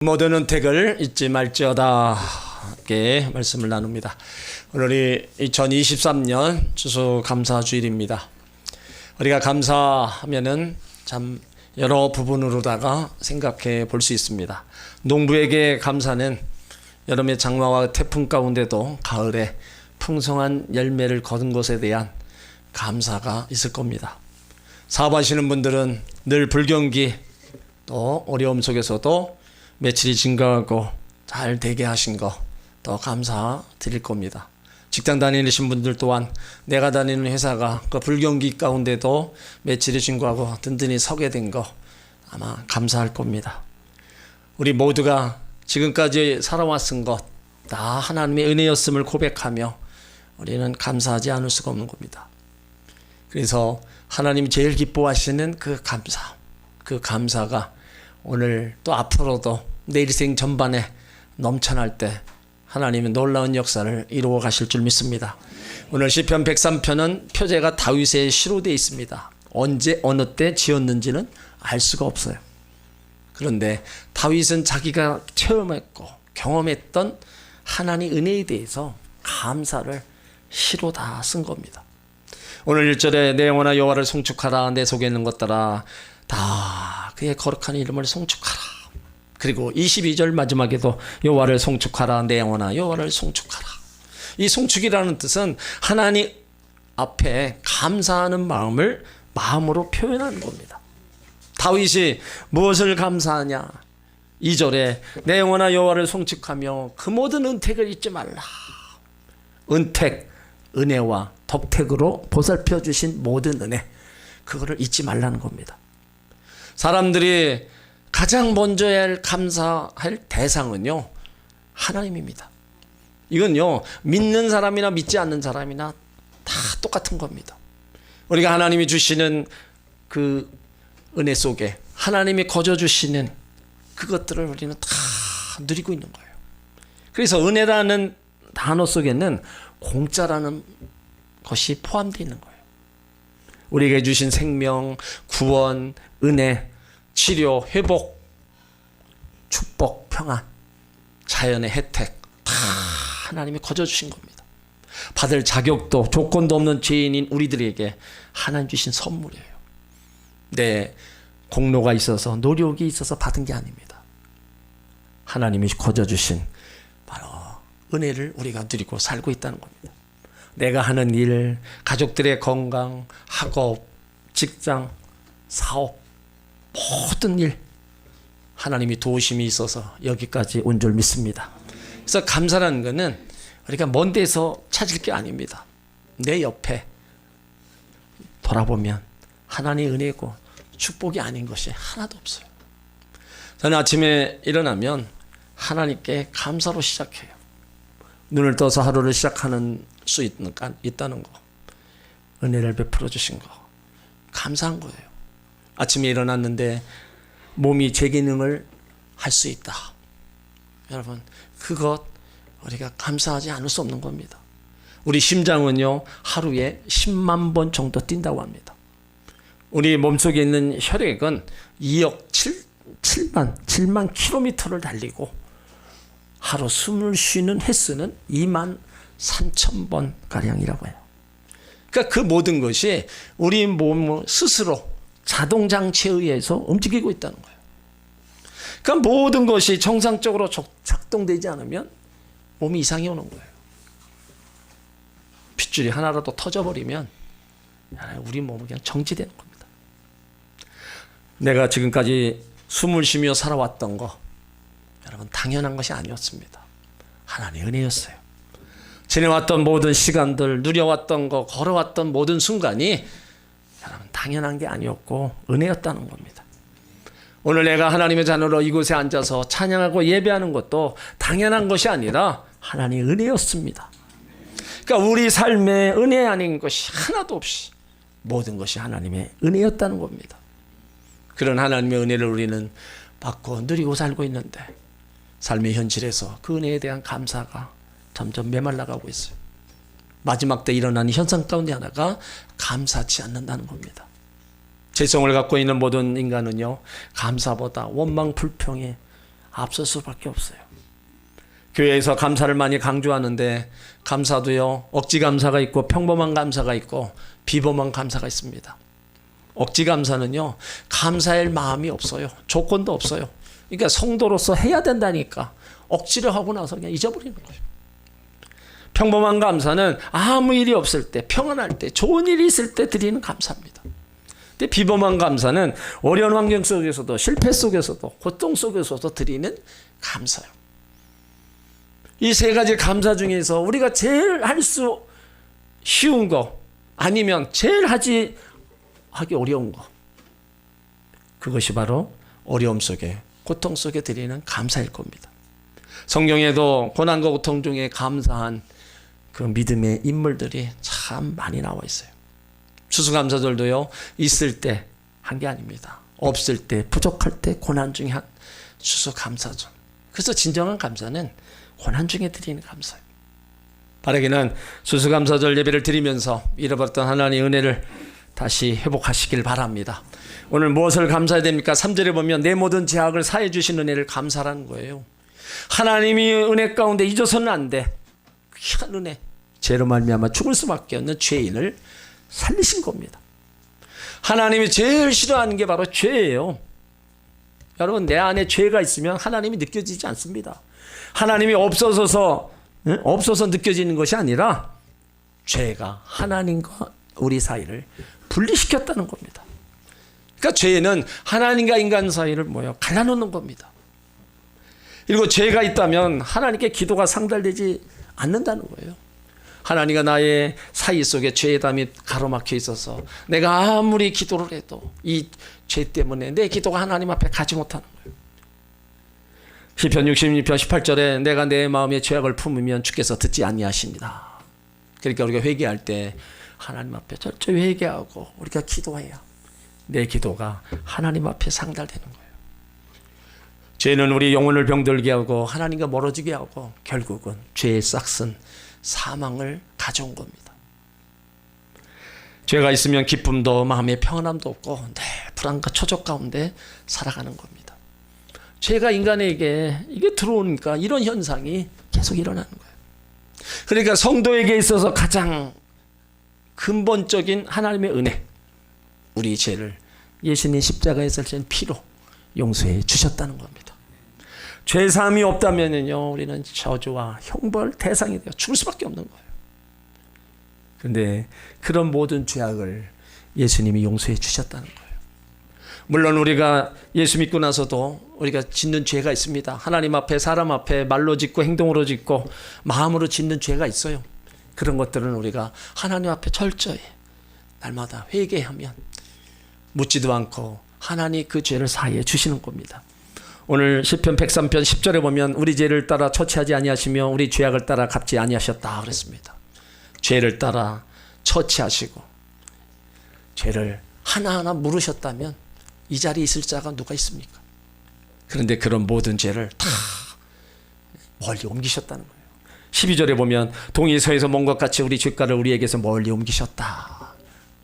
모든 은택을 잊지 말지어다 게 말씀을 나눕니다. 오늘이 2023년 추수감사주일입니다. 우리가 감사하면은 참 여러 부분으로다가 생각해 볼 수 있습니다. 농부에게 감사는 여름의 장마와 태풍 가운데도 가을에 풍성한 열매를 거둔 것에 대한 감사가 있을 겁니다. 사업하시는 분들은 늘 불경기 또 어려움 속에서도 매출이 증가하고 잘 되게 하신 거 더 감사드릴 겁니다. 직장 다니시는 분들 또한 내가 다니는 회사가 그 불경기 가운데도 매출이 증가하고 든든히 서게 된 거 아마 감사할 겁니다. 우리 모두가 지금까지 살아왔은 것 다 하나님의 은혜였음을 고백하며 우리는 감사하지 않을 수가 없는 겁니다. 그래서 하나님이 제일 기뻐하시는 그 감사가 오늘 또 앞으로도 내 일생 전반에 넘쳐날 때 하나님은 놀라운 역사를 이루어 가실 줄 믿습니다. 오늘 시편 103편은 표제가 다윗의 시로 되어 있습니다. 언제 어느 때 지었는지는 알 수가 없어요. 그런데 다윗은 자기가 체험했고 경험했던 하나님의 은혜에 대해서 감사를 시로 다 쓴 겁니다. 오늘 1절에 내 영혼아 여호와를 송축하라, 내 속에 있는 것들아 다 그의 거룩한 이름을 송축하라. 그리고 22절 마지막에도 여호와를 송축하라, 내 영혼아 여호와를 송축하라. 이 송축이라는 뜻은 하나님 앞에 감사하는 마음으로 표현하는 겁니다. 다윗이 무엇을 감사하냐? 2절에 내 영혼아 여호와를 송축하며 그 모든 은택을 잊지 말라. 은택, 은혜와 덕택으로 보살펴 주신 모든 은혜, 그거를 잊지 말라는 겁니다. 사람들이 가장 먼저 감사할 대상은요, 하나님입니다. 이건요, 믿는 사람이나 믿지 않는 사람이나 다 똑같은 겁니다. 우리가 하나님이 주시는 그 은혜 속에 하나님이 거저 주시는 그것들을 우리는 다 누리고 있는 거예요. 그래서 은혜라는 단어 속에는 공짜라는 것이 포함되어 있는 거예요. 우리에게 주신 생명, 구원, 은혜, 치료, 회복, 축복, 평안, 자연의 혜택 다 하나님이 거저 주신 겁니다. 받을 자격도 조건도 없는 죄인인 우리들에게 하나님 주신 선물이에요. 내 공로가 있어서 노력이 있어서 받은 게 아닙니다. 하나님이 거저 주신 바로 은혜를 우리가 누리고 살고 있다는 겁니다. 내가 하는 일, 가족들의 건강, 학업, 직장, 사업, 모든 일 하나님이 도우심이 있어서 여기까지 온 줄 믿습니다. 그래서 감사라는 것은 우리가 먼 데서 찾을 게 아닙니다. 내 옆에 돌아보면 하나님의 은혜고 축복이 아닌 것이 하나도 없어요. 저는 아침에 일어나면 하나님께 감사로 시작해요. 눈을 떠서 하루를 시작하는 수 있다는 거, 은혜를 베풀어 주신 거 감사한 거예요. 아침에 일어났는데 몸이 제 기능을 할 수 있다. 여러분, 그것 우리가 감사하지 않을 수 없는 겁니다. 우리 심장은요, 하루에 10만 번 정도 뛴다고 합니다. 우리 몸속에 있는 혈액은 2억 7만 킬로미터를 달리고 하루 숨을 쉬는 횟수는 2만 3천 번 가량이라고 해요. 그러니까 그 모든 것이 우리 몸 스스로 자동장치에 의해서 움직이고 있다는 거예요. 그러니까 모든 것이 정상적으로 작동되지 않으면 몸이 이상이 오는 거예요. 핏줄이 하나라도 터져버리면 우리 몸은 그냥 정지되는 겁니다. 내가 지금까지 숨을 쉬며 살아왔던 거 여러분 당연한 것이 아니었습니다. 하나님의 은혜였어요. 지내왔던 모든 시간들, 누려왔던 거, 걸어왔던 모든 순간이 여러분 당연한 게 아니었고 은혜였다는 겁니다. 오늘 내가 하나님의 자녀로 이곳에 앉아서 찬양하고 예배하는 것도 당연한 것이 아니라 하나님의 은혜였습니다. 그러니까 우리 삶에 은혜 아닌 것이 하나도 없이 모든 것이 하나님의 은혜였다는 겁니다. 그런 하나님의 은혜를 우리는 받고 누리고 살고 있는데 삶의 현실에서 그 은혜에 대한 감사가 점점 메말라가고 있어요. 마지막 때 일어나는 현상 가운데 하나가 감사치 않는다는 겁니다. 죄성을 갖고 있는 모든 인간은요, 감사보다 원망 불평에 앞설 수밖에 없어요. 교회에서 감사를 많이 강조하는데 감사도요, 억지 감사가 있고 평범한 감사가 있고 비범한 감사가 있습니다. 억지 감사는요, 감사할 마음이 없어요. 조건도 없어요. 그러니까 성도로서 해야 된다니까 억지를 하고 나서 그냥 잊어버리는 거예요. 평범한 감사는 아무 일이 없을 때, 평안할 때, 좋은 일이 있을 때 드리는 감사입니다. 근데 비범한 감사는 어려운 환경 속에서도, 실패 속에서도, 고통 속에서도 드리는 감사예요. 이 세 가지 감사 중에서 우리가 제일 할 수 쉬운 거, 아니면 제일 하기 어려운 거, 그것이 바로 어려움 속에, 고통 속에 드리는 감사일 겁니다. 성경에도 고난과 고통 중에 감사한 그 믿음의 인물들이 참 많이 나와 있어요. 추수감사절도요, 있을 때 한 게 아닙니다. 없을 때, 부족할 때, 고난 중에 한 추수감사절. 그래서 진정한 감사는 고난 중에 드리는 감사예요. 바라기는 추수감사절 예배를 드리면서 잃어버렸던 하나님의 은혜를 다시 회복하시길 바랍니다. 오늘 무엇을 감사해야 됩니까? 3절에 보면 내 모든 죄악을 사해 주신 은혜를 감사라는 거예요. 하나님이 은혜 가운데 잊어서는 안 돼. 귀한 은혜. 죄로 말미암아 죽을 수밖에 없는 죄인을 살리신 겁니다. 하나님이 제일 싫어하는 게 바로 죄예요. 여러분, 내 안에 죄가 있으면 하나님이 느껴지지 않습니다. 하나님이 없어서 느껴지는 것이 아니라 죄가 하나님과 우리 사이를 분리시켰다는 겁니다. 그러니까 죄는 하나님과 인간 사이를 갈라놓는 겁니다. 그리고 죄가 있다면 하나님께 기도가 상달되지 않는다는 거예요. 하나님과 나의 사이 속에 죄의 담이 가로막혀 있어서 내가 아무리 기도를 해도 이 죄 때문에 내 기도가 하나님 앞에 가지 못하는 거예요. 시편 66편 18절에 내가 내 마음에 죄악을 품으면 주께서 듣지 아니하십니다. 그러니까 우리가 회개할 때 하나님 앞에 철저히 회개하고 우리가 기도해야 내 기도가 하나님 앞에 상달되는 거예요. 죄는 우리 영혼을 병들게 하고 하나님과 멀어지게 하고 결국은 죄의 싹슨 사망을 가져온 겁니다. 죄가 있으면 기쁨도 마음의 평안함도 없고 늘 불안과 초조 가운데 살아가는 겁니다. 죄가 인간에게 이게 들어오니까 이런 현상이 계속 일어나는 거예요. 그러니까 성도에게 있어서 가장 근본적인 하나님의 은혜, 우리 죄를 예수님 십자가에서 흘린 피로 용서해 주셨다는 겁니다. 죄사함이 없다면요, 우리는 저주와 형벌 대상이 되어 죽을 수밖에 없는 거예요. 그런데 그런 모든 죄악을 예수님이 용서해 주셨다는 거예요. 물론 우리가 예수 믿고 나서도 우리가 짓는 죄가 있습니다. 하나님 앞에, 사람 앞에 말로 짓고 행동으로 짓고 마음으로 짓는 죄가 있어요. 그런 것들은 우리가 하나님 앞에 철저히 날마다 회개하면 묻지도 않고 하나님 그 죄를 사해 주시는 겁니다. 오늘 시편 103편 10절에 보면 우리 죄를 따라 처치하지 아니하시며 우리 죄악을 따라 갚지 아니하셨다 그랬습니다. 죄를 따라 처치하시고 죄를 하나하나 물으셨다면 이 자리에 있을 자가 누가 있습니까? 그런데 그런 모든 죄를 다 멀리 옮기셨다는 거예요. 12절에 보면 동이 서에서 먼 것 같이 우리 죄가를 우리에게서 멀리 옮기셨다.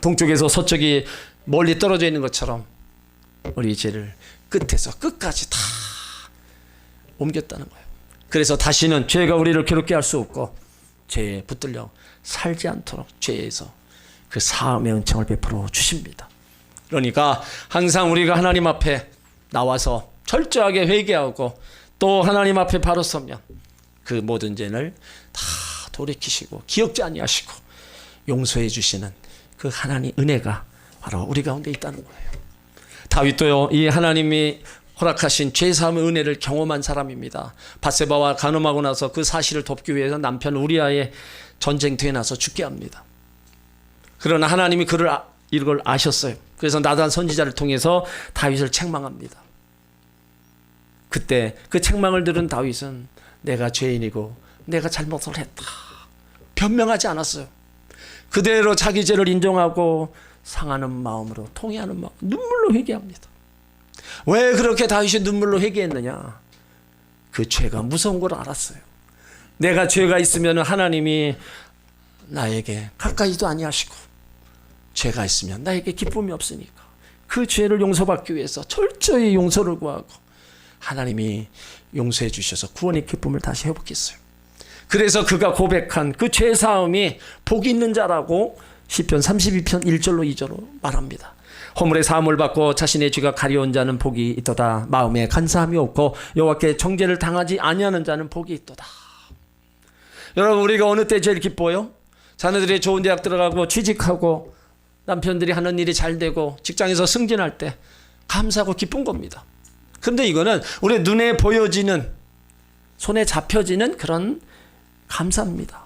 동쪽에서 서쪽이 멀리 떨어져 있는 것처럼 우리 죄를 끝에서 끝까지 다 옮겼다는 거예요. 그래서 다시는 죄가 우리를 괴롭게 할 수 없고 죄에 붙들려 살지 않도록 죄에서 그 사함의 은총을 베풀어 주십니다. 그러니까 항상 우리가 하나님 앞에 나와서 철저하게 회개하고 또 하나님 앞에 바로 서면 그 모든 죄를 다 돌이키시고 기억지 아니하시고 용서해 주시는 그 하나님 은혜가 바로 우리 가운데 있다는 거예요. 다윗도요, 이 하나님이 허락하신 죄사함의 은혜를 경험한 사람입니다. 밧세바와 간음하고 나서 그 사실을 돕기 위해서 남편 우리아의 전쟁터에 나서 죽게 합니다. 그러나 하나님이 이걸 아셨어요. 그래서 나단 선지자를 통해서 다윗을 책망합니다. 그때 그 책망을 들은 다윗은 내가 죄인이고 내가 잘못을 했다 변명하지 않았어요. 그대로 자기 죄를 인정하고 상하는 마음으로 통회하는 마음, 눈물로 회개합니다. 왜 그렇게 다윗이 눈물로 회개했느냐? 그 죄가 무서운 걸 알았어요. 내가 죄가 있으면 하나님이 나에게 가까이도 아니하시고 죄가 있으면 나에게 기쁨이 없으니까 그 죄를 용서받기 위해서 철저히 용서를 구하고 하나님이 용서해 주셔서 구원의 기쁨을 다시 회복했어요. 그래서 그가 고백한 그 죄사함이 복이 있는 자라고 시편 32편 1절로 2절로 말합니다. 허물의 사함을 받고 자신의 죄가 가려운 자는 복이 있도다. 마음에 간사함이 없고 여호와께 정죄를 당하지 아니하는 자는 복이 있도다. 여러분, 우리가 어느 때 제일 기뻐요? 자녀들이 좋은 대학 들어가고 취직하고 남편들이 하는 일이 잘 되고 직장에서 승진할 때 감사하고 기쁜 겁니다. 그런데 이거는 우리 눈에 보여지는, 손에 잡혀지는 그런 감사입니다.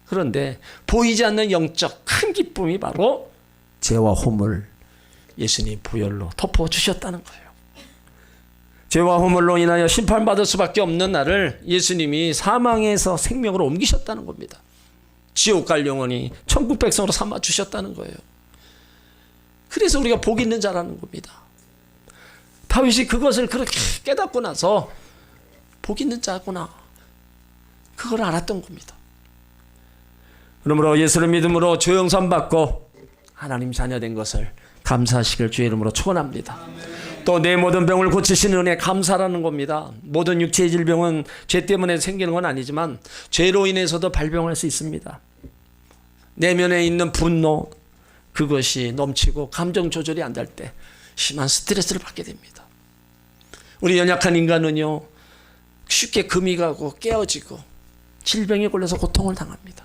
그런데 보이지 않는 영적 큰 기쁨이 바로 죄와 허물 예수님 보혈로 덮어주셨다는 거예요. 죄와 허물로 인하여 심판받을 수밖에 없는 나를 예수님이 사망에서 생명으로 옮기셨다는 겁니다. 지옥 갈 영혼이 천국 백성으로 삼아주셨다는 거예요. 그래서 우리가 복 있는 자라는 겁니다. 다윗이 그것을 그렇게 깨닫고 나서 복 있는 자구나, 그걸 알았던 겁니다. 그러므로 예수를 믿음으로 죄용서 받고 하나님 자녀된 것을 감사하시길 주의 이름으로 축원합니다. 또 내 모든 병을 고치시는 은혜 감사라는 겁니다. 모든 육체의 질병은 죄 때문에 생기는 건 아니지만 죄로 인해서도 발병할 수 있습니다. 내면에 있는 분노, 그것이 넘치고 감정 조절이 안 될 때 심한 스트레스를 받게 됩니다. 우리 연약한 인간은요, 쉽게 금이 가고 깨어지고 질병에 걸려서 고통을 당합니다.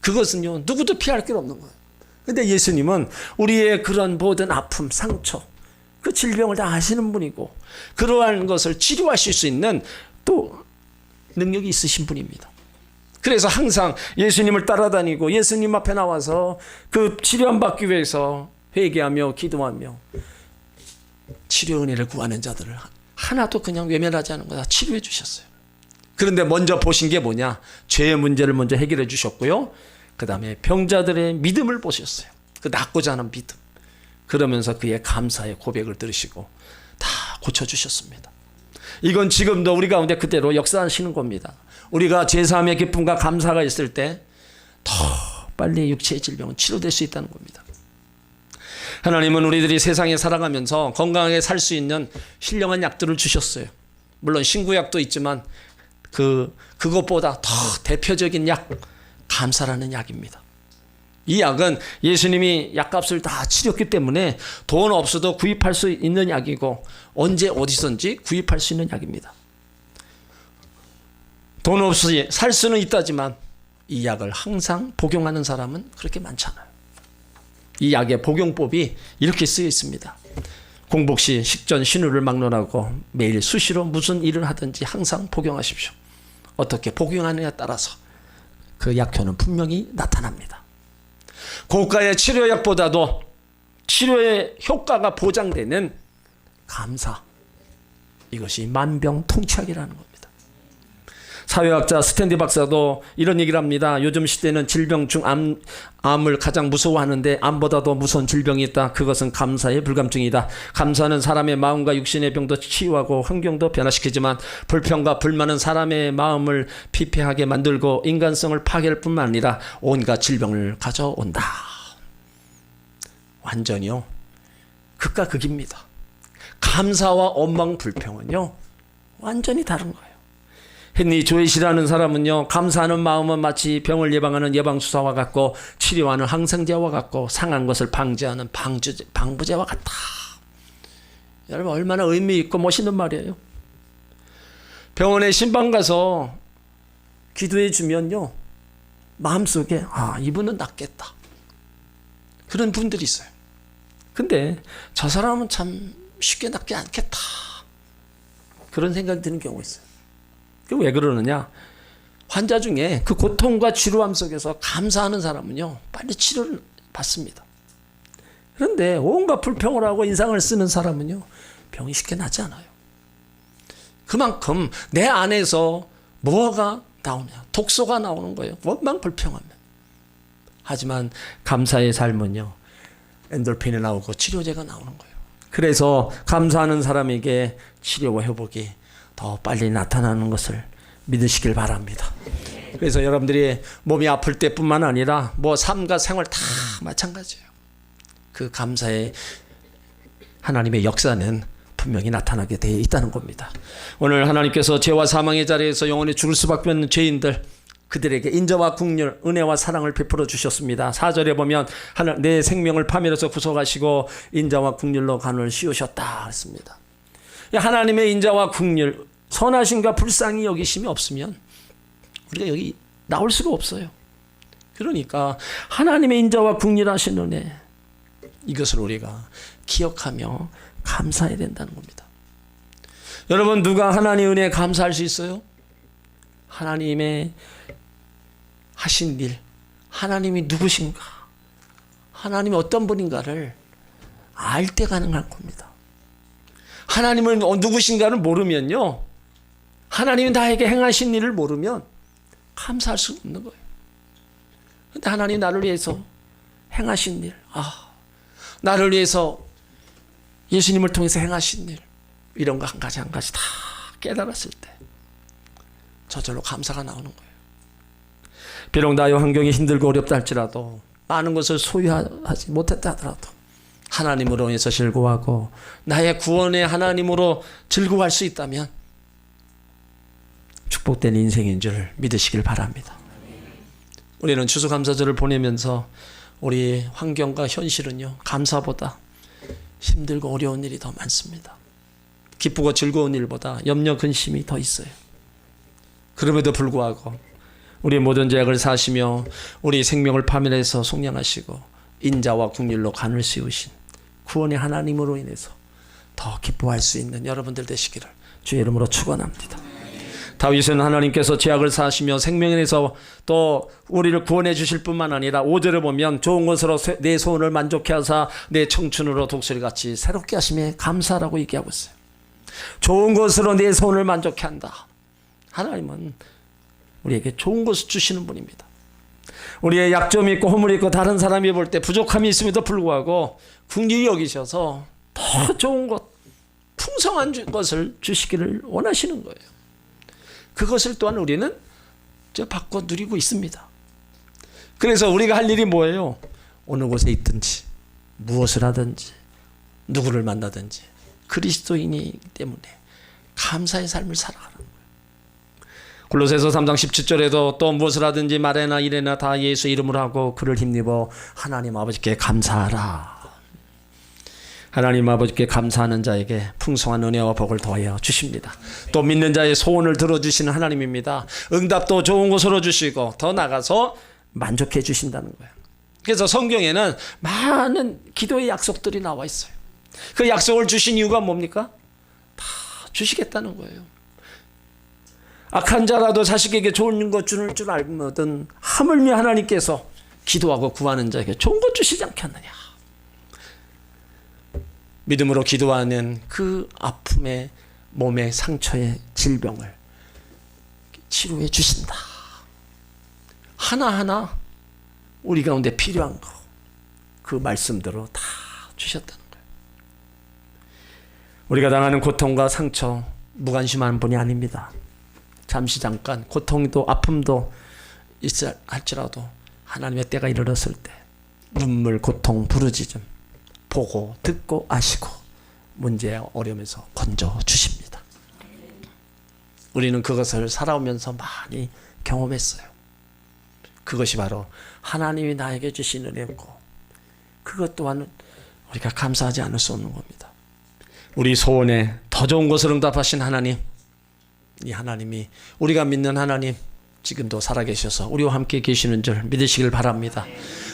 그것은요, 누구도 피할 길 없는 거예요. 근데 예수님은 우리의 그런 모든 아픔, 상처, 그 질병을 다 아시는 분이고 그러한 것을 치료하실 수 있는 또 능력이 있으신 분입니다. 그래서 항상 예수님을 따라다니고 예수님 앞에 나와서 그 치료함 받기 위해서 회개하며 기도하며 치료 은혜를 구하는 자들을 하나도 그냥 외면하지 않은 거다 치료해 주셨어요. 그런데 먼저 보신 게 뭐냐? 죄의 문제를 먼저 해결해 주셨고요. 그 다음에 병자들의 믿음을 보셨어요. 그 낫고자 하는 믿음. 그러면서 그의 감사의 고백을 들으시고 다 고쳐주셨습니다. 이건 지금도 우리 가운데 그대로 역사하시는 겁니다. 우리가 제사함의 기쁨과 감사가 있을 때 더 빨리 육체의 질병은 치료될 수 있다는 겁니다. 하나님은 우리들이 세상에 살아가면서 건강하게 살 수 있는 신령한 약들을 주셨어요. 물론 신구약도 있지만 그것보다 더 대표적인 약, 감사라는 약입니다. 이 약은 예수님이 약값을 다 치렀기 때문에 돈 없어도 구입할 수 있는 약이고 언제 어디선지 구입할 수 있는 약입니다. 돈 없이 살 수는 있다지만 이 약을 항상 복용하는 사람은 그렇게 많지 않아요. 이 약의 복용법이 이렇게 쓰여 있습니다. 공복 시 식전 신우를 막론하고 매일 수시로 무슨 일을 하든지 항상 복용하십시오. 어떻게 복용하느냐에 따라서 그 약효는 분명히 나타납니다. 고가의 치료약보다도 치료의 효과가 보장되는 감사, 이것이 만병통치약이라는 겁니다. 사회학자 스탠리 박사도 이런 얘기를 합니다. 요즘 시대는 질병 중 암을 가장 무서워하는데 암보다도 무서운 질병이 있다. 그것은 감사의 불감증이다. 감사는 사람의 마음과 육신의 병도 치유하고 환경도 변화시키지만 불평과 불만은 사람의 마음을 피폐하게 만들고 인간성을 파괴할 뿐만 아니라 온갖 질병을 가져온다. 완전히요, 극과 극입니다. 감사와 원망 불평은요 완전히 다른 거예요. 헨리 조이시라는 사람은요, 감사하는 마음은 마치 병을 예방하는 예방주사와 같고 치료하는 항생제와 같고 상한 것을 방지하는 방부제와 같다. 여러분, 얼마나 의미 있고 멋있는 말이에요. 병원에 신방 가서 기도해 주면요, 마음속에 이분은 낫겠다, 그런 분들이 있어요. 근데 저 사람은 참 쉽게 낫지 않겠다, 그런 생각이 드는 경우가 있어요. 왜 그러느냐? 환자 중에 그 고통과 지루함 속에서 감사하는 사람은요 빨리 치료를 받습니다. 그런데 온갖 불평을 하고 인상을 쓰는 사람은요 병이 쉽게 낫지 않아요. 그만큼 내 안에서 뭐가 나오냐? 독소가 나오는 거예요. 원망 불평하면. 하지만 감사의 삶은요 엔돌핀이 나오고 치료제가 나오는 거예요. 그래서 감사하는 사람에게 치료와 회복이 더 빨리 나타나는 것을 믿으시길 바랍니다. 그래서 여러분들이 몸이 아플 때뿐만 아니라 삶과 생활 다 마찬가지예요. 그 감사의 하나님의 역사는 분명히 나타나게 되어 있다는 겁니다. 오늘 하나님께서 죄와 사망의 자리에서 영원히 죽을 수밖에 없는 죄인들, 그들에게 인자와 긍휼, 은혜와 사랑을 베풀어 주셨습니다. 4절에 보면 내 생명을 파멸해서 구속하시고 인자와 긍휼로 간을 씌우셨다 했습니다. 하나님의 인자와 긍휼, 선하심과 불쌍히 여기심이 없으면 우리가 여기 나올 수가 없어요. 그러니까 하나님의 인자와 긍휼하신 은혜, 이것을 우리가 기억하며 감사해야 된다는 겁니다. 여러분, 누가 하나님의 은혜에 감사할 수 있어요? 하나님의 하신 일, 하나님이 누구신가, 하나님이 어떤 분인가를 알 때 가능한 겁니다. 하나님은 누구신가를 모르면요, 하나님이 나에게 행하신 일을 모르면 감사할 수 없는 거예요. 그런데 하나님 나를 위해서 행하신 일, 나를 위해서 예수님을 통해서 행하신 일, 이런 거 한 가지 한 가지 다 깨달았을 때 저절로 감사가 나오는 거예요. 비록 나의 환경이 힘들고 어렵다 할지라도, 많은 것을 소유하지 못했다 하더라도 하나님으로 인해서 즐거워하고 나의 구원의 하나님으로 즐거워할 수 있다면 축복된 인생인 줄 믿으시길 바랍니다. 우리는 추수감사절을 보내면서 우리 환경과 현실은요, 감사보다 힘들고 어려운 일이 더 많습니다. 기쁘고 즐거운 일보다 염려 근심이 더 있어요. 그럼에도 불구하고 우리 모든 죄악을 사시며 우리 생명을 파멸해서 속량하시고 인자와 긍휼로 간을 씌우신 구원의 하나님으로 인해서 더 기뻐할 수 있는 여러분들 되시기를 주의 이름으로 축원합니다. 다윗은 하나님께서 죄악을 사하시며 생명에서 또 우리를 구원해 주실 뿐만 아니라 5절에 보면 좋은 것으로 내 소원을 만족해 하사 내 청춘으로 독수리같이 새롭게 하심에 감사라고 얘기하고 있어요. 좋은 것으로 내 소원을 만족해 한다. 하나님은 우리에게 좋은 것을 주시는 분입니다. 우리의 약점이 있고 허물이 있고 다른 사람이 볼 때 부족함이 있음에도 불구하고 긍휼히 여기셔서 더 좋은 것, 풍성한 것을 주시기를 원하시는 거예요. 그것을 또한 우리는 받고 누리고 있습니다. 그래서 우리가 할 일이 뭐예요? 어느 곳에 있든지 무엇을 하든지 누구를 만나든지 그리스도인이기 때문에 감사의 삶을 살아가는 거예요. 골로새서 3장 17절에도 또 무엇을 하든지 말에나 일에나 다 예수 이름으로 하고 그를 힘입어 하나님 아버지께 감사하라. 하나님 아버지께 감사하는 자에게 풍성한 은혜와 복을 더하여 주십니다. 또 믿는 자의 소원을 들어주시는 하나님입니다. 응답도 좋은 것으로 주시고 더 나가서 만족해 주신다는 거예요. 그래서 성경에는 많은 기도의 약속들이 나와 있어요. 그 약속을 주신 이유가 뭡니까? 다 주시겠다는 거예요. 악한 자라도 자식에게 좋은 것 주는 줄 알거든 하물며 하나님께서 기도하고 구하는 자에게 좋은 것 주시지 않겠느냐. 믿음으로 기도하는 그 아픔의 몸의 상처의 질병을 치료해 주신다. 하나하나 우리 가운데 필요한 거, 그 말씀대로 다 주셨다는 거예요. 우리가 당하는 고통과 상처 무관심한 분이 아닙니다. 잠시 잠깐 고통도 아픔도 있을 할지라도 하나님의 때가 이르렀을 때 눈물, 고통, 부르짖음 보고 듣고 아시고 문제와 어려움에서 건져 주십니다. 우리는 그것을 살아오면서 많이 경험했어요. 그것이 바로 하나님이 나에게 주신 은혜고 그것 또한 우리가 감사하지 않을 수 없는 겁니다. 우리 소원에 더 좋은 것을 응답하신 하나님, 이 하나님이 우리가 믿는 하나님 지금도 살아계셔서 우리와 함께 계시는 줄 믿으시길 바랍니다.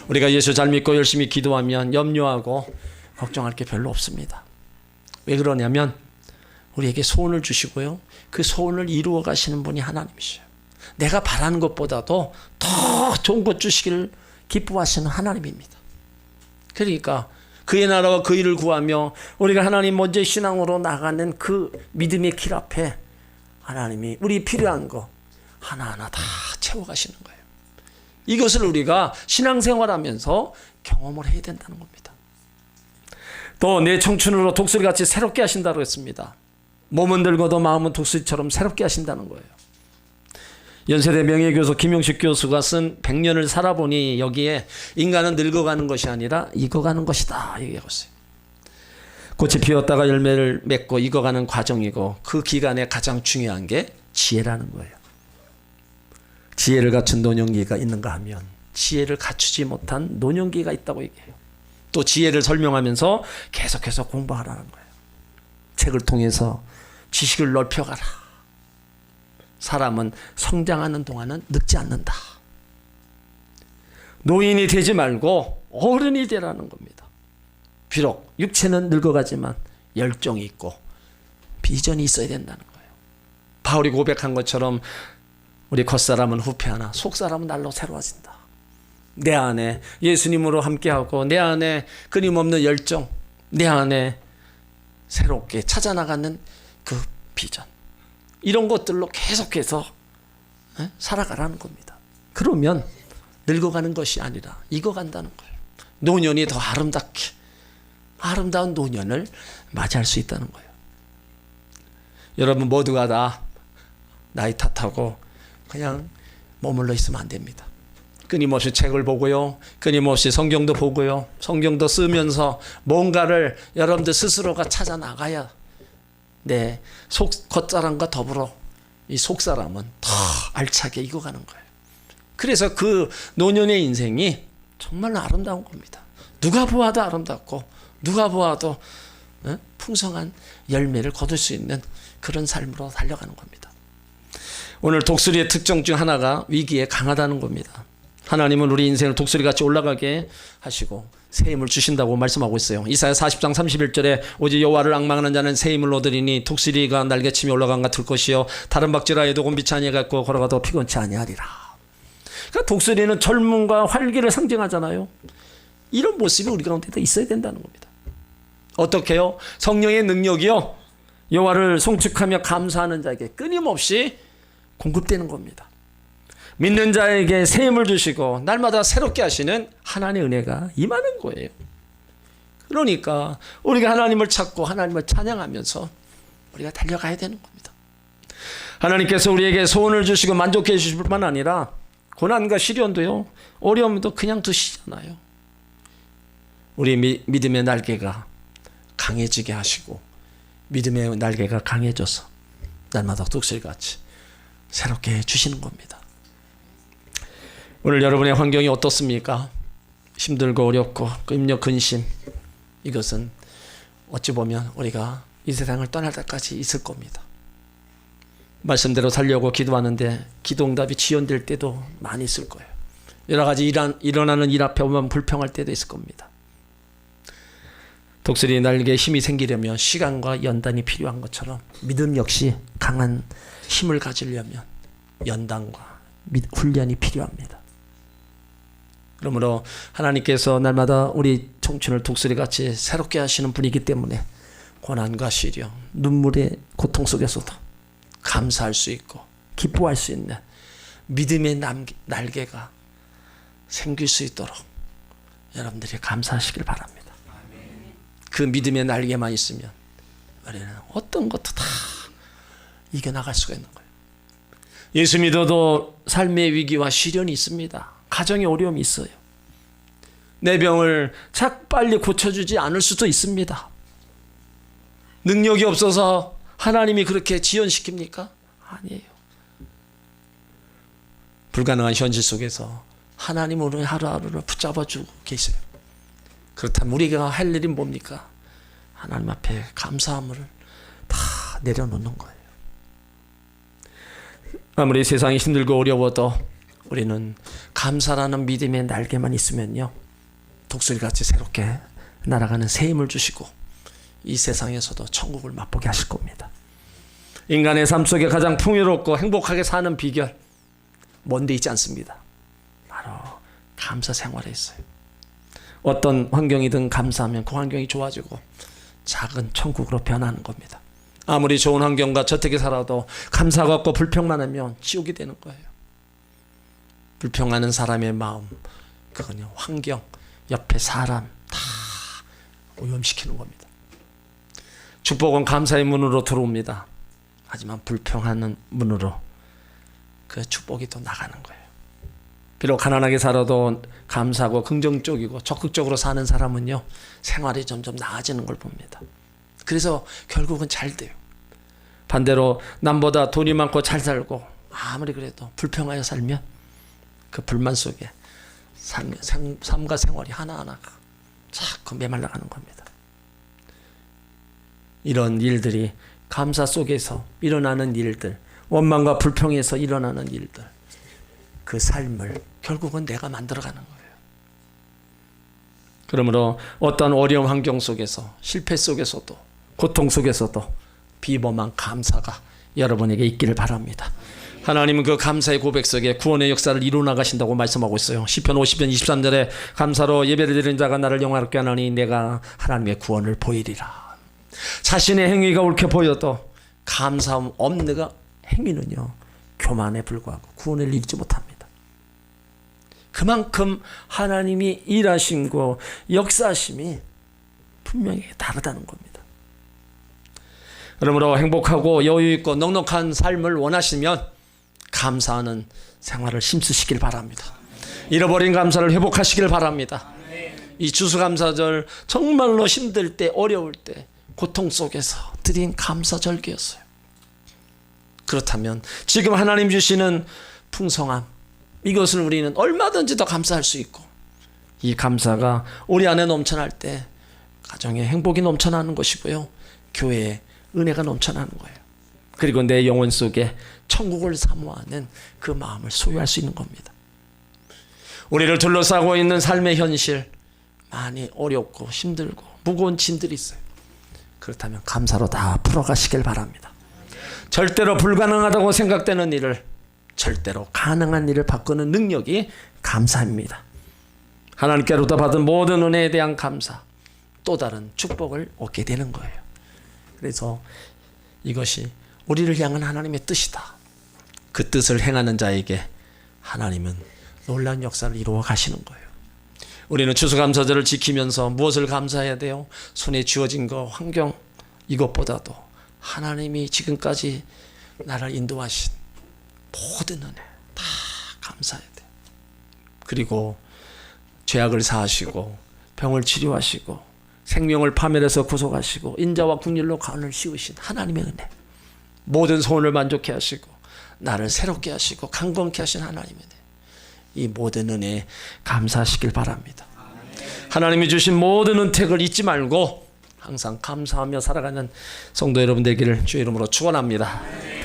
우리가 예수 잘 믿고 열심히 기도하면 염려하고 걱정할 게 별로 없습니다. 왜 그러냐면 우리에게 소원을 주시고요, 그 소원을 이루어 가시는 분이 하나님이셔요. 내가 바라는 것보다도 더 좋은 것 주시기를 기뻐하시는 하나님입니다. 그러니까 그의 나라와 그 일을 구하며 우리가 하나님 먼저 신앙으로 나가는 그 믿음의 길 앞에 하나님이 우리 필요한 거 하나하나 다 채워가시는 거예요. 이것을 우리가 신앙생활하면서 경험을 해야 된다는 겁니다. 또 내 청춘으로 독수리같이 새롭게 하신다고 했습니다. 몸은 늙어도 마음은 독수리처럼 새롭게 하신다는 거예요. 연세대 명예교수 김용식 교수가 쓴 100년을 살아보니 여기에 인간은 늙어가는 것이 아니라 익어가는 것이다 얘기하고 있어요. 꽃이 피었다가 열매를 맺고 익어가는 과정이고 그 기간에 가장 중요한 게 지혜라는 거예요. 지혜를 갖춘 노년기가 있는가 하면 지혜를 갖추지 못한 노년기가 있다고 얘기해요. 또 지혜를 설명하면서 계속해서 공부하라는 거예요. 책을 통해서 지식을 넓혀가라. 사람은 성장하는 동안은 늙지 않는다. 노인이 되지 말고 어른이 되라는 겁니다. 비록 육체는 늙어가지만 열정이 있고 비전이 있어야 된다는 거예요. 바울이 고백한 것처럼 우리 겉사람은 후패하나 속사람은 날로 새로워진다. 내 안에 예수님으로 함께하고 내 안에 끊임없는 열정, 내 안에 새롭게 찾아나가는 그 비전, 이런 것들로 계속해서 살아가라는 겁니다. 그러면 늙어가는 것이 아니라 익어간다는 거예요. 노년이 더 아름답게, 아름다운 노년을 맞이할 수 있다는 거예요. 여러분 모두가 다 나이 탓하고 그냥 머물러 있으면 안 됩니다. 끊임없이 책을 보고요, 끊임없이 성경도 보고요, 성경도 쓰면서 뭔가를 여러분들 스스로가 찾아 나가야 내 겉사람과 더불어 이 속사람은 더 알차게 익어가는 거예요. 그래서 그 노년의 인생이 정말 아름다운 겁니다. 누가 보아도 아름답고 누가 보아도 풍성한 열매를 거둘 수 있는 그런 삶으로 달려가는 겁니다. 오늘 독수리의 특징 중 하나가 위기에 강하다는 겁니다. 하나님은 우리 인생을 독수리같이 올라가게 하시고 새 힘을 주신다고 말씀하고 있어요. 이사야 40장 31절에 오직 여호와를 앙망하는 자는 새 힘을 얻으리니 독수리가 날개치며 올라간 같을 것이요 다른 박쥐라에도 곤비치 아니하겠고 걸어가도 피곤치 아니하리라. 그러니까 독수리는 젊음과 활기를 상징하잖아요. 이런 모습이 우리 가운데도 있어야 된다는 겁니다. 어떻게요? 성령의 능력이요, 여호와를 송축하며 감사하는 자에게 끊임없이 공급되는 겁니다. 믿는 자에게 새 힘을 주시고 날마다 새롭게 하시는 하나님의 은혜가 임하는 거예요. 그러니까 우리가 하나님을 찾고 하나님을 찬양하면서 우리가 달려가야 되는 겁니다. 하나님께서 우리에게 소원을 주시고 만족해 주실 뿐만 아니라 고난과 시련도요, 어려움도 그냥 두시잖아요. 우리 믿음의 날개가 강해지게 하시고 믿음의 날개가 강해져서 날마다 독수리같이 새롭게 해주시는 겁니다. 오늘 여러분의 환경이 어떻습니까? 힘들고 어렵고 입력 근심, 이것은 어찌 보면 우리가 이 세상을 떠날 때까지 있을 겁니다. 말씀대로 살려고 기도하는데 기도응답이 지연될 때도 많이 있을 거예요. 여러 가지 일어나는 일 앞에 보면 불평할 때도 있을 겁니다. 독수리 날개에 힘이 생기려면 시간과 연단이 필요한 것처럼 믿음 역시 강한 힘을 가지려면 연단과 훈련이 필요합니다. 그러므로 하나님께서 날마다 우리 청춘을 독수리같이 새롭게 하시는 분이기 때문에 고난과 시련, 눈물의 고통 속에서도 감사할 수 있고 기뻐할 수 있는 믿음의 날개가 생길 수 있도록 여러분들이 감사하시길 바랍니다. 그 믿음의 날개만 있으면 우리는 어떤 것도 다 이겨나갈 수가 있는 거예요. 예수 믿어도 삶의 위기와 시련이 있습니다. 가정에 어려움이 있어요. 내 병을 빨리 고쳐주지 않을 수도 있습니다. 능력이 없어서 하나님이 그렇게 지연시킵니까? 아니에요. 불가능한 현실 속에서 하나님은 우리 하루하루를 붙잡아주고 계세요. 그렇다면 우리가 할 일이 뭡니까? 하나님 앞에 감사함을 다 내려놓는 거예요. 아무리 세상이 힘들고 어려워도 우리는 감사라는 믿음의 날개만 있으면요, 독수리같이 새롭게 날아가는 새 힘을 주시고 이 세상에서도 천국을 맛보게 하실 겁니다. 인간의 삶 속에 가장 풍요롭고 행복하게 사는 비결 뭔데 있지 않습니다. 바로 감사 생활에 있어요. 어떤 환경이든 감사하면 그 환경이 좋아지고 작은 천국으로 변하는 겁니다. 아무리 좋은 환경과 저택에 살아도 감사가 없고 불평만 하면 지옥이 되는 거예요. 불평하는 사람의 마음, 그건요, 환경, 옆에 사람 다 오염시키는 겁니다. 축복은 감사의 문으로 들어옵니다. 하지만 불평하는 문으로 그 축복이 또 나가는 거예요. 비록 가난하게 살아도 감사하고 긍정적이고 적극적으로 사는 사람은요, 생활이 점점 나아지는 걸 봅니다. 그래서 결국은 잘 돼요. 반대로 남보다 돈이 많고 잘 살고 아무리 그래도 불평하여 살면 그 불만 속에 삶과 생활이 하나하나가 자꾸 메말라가는 겁니다. 이런 일들이 감사 속에서 일어나는 일들, 원망과 불평에서 일어나는 일들, 그 삶을 결국은 내가 만들어가는 거예요. 그러므로 어떤 어려운 환경 속에서, 실패 속에서도, 고통 속에서도 비범한 감사가 여러분에게 있기를 바랍니다. 하나님은 그 감사의 고백 속에 구원의 역사를 이루어 나가신다고 말씀하고 있어요. 시편 50편 23절에 감사로 예배를 드리는 자가 나를 영화롭게 하나니 내가 하나님의 구원을 보이리라. 자신의 행위가 옳게 보여도 감사함 없는 행위는요, 교만에 불과하고 구원을 이루지 못합니다. 그만큼 하나님이 일하심과 역사하심이 분명히 다르다는 겁니다. 그러므로 행복하고 여유있고 넉넉한 삶을 원하시면 감사하는 생활을 힘쓰시길 바랍니다. 잃어버린 감사를 회복하시길 바랍니다. 이 추수감사절 정말로 힘들 때, 어려울 때, 고통 속에서 드린 감사절기였어요. 그렇다면 지금 하나님 주시는 풍성함, 이것을 우리는 얼마든지 더 감사할 수 있고, 이 감사가 우리 안에 넘쳐날 때 가정에 행복이 넘쳐나는 것이고요, 교회에 은혜가 넘쳐나는 거예요. 그리고 내 영혼 속에 천국을 사모하는 그 마음을 소유할 수 있는 겁니다. 우리를 둘러싸고 있는 삶의 현실, 많이 어렵고 힘들고 무거운 짐들이 있어요. 그렇다면 감사로 다 풀어가시길 바랍니다. 절대로 불가능하다고 생각되는 일을 절대로 가능한 일을 바꾸는 능력이 감사입니다. 하나님께로부터 받은 모든 은혜에 대한 감사, 또 다른 축복을 얻게 되는 거예요. 그래서 이것이 우리를 향한 하나님의 뜻이다. 그 뜻을 행하는 자에게 하나님은 놀라운 역사를 이루어 가시는 거예요. 우리는 추수감사절을 지키면서 무엇을 감사해야 돼요? 손에 쥐어진 거, 환경, 이것보다도 하나님이 지금까지 나를 인도하신 모든 은혜 다 감사해야 돼요. 그리고 죄악을 사하시고 병을 치료하시고 생명을 파멸해서 구속하시고 인자와 긍휼로 가운을 씌우신 하나님의 은혜, 모든 소원을 만족해 하시고 나를 새롭게 하시고 강건케 하신 하나님의 은혜, 이 모든 은혜에 감사하시길 바랍니다. 하나님이 주신 모든 은택을 잊지 말고 항상 감사하며 살아가는 성도 여러분 되기를 주의 이름으로 축원합니다.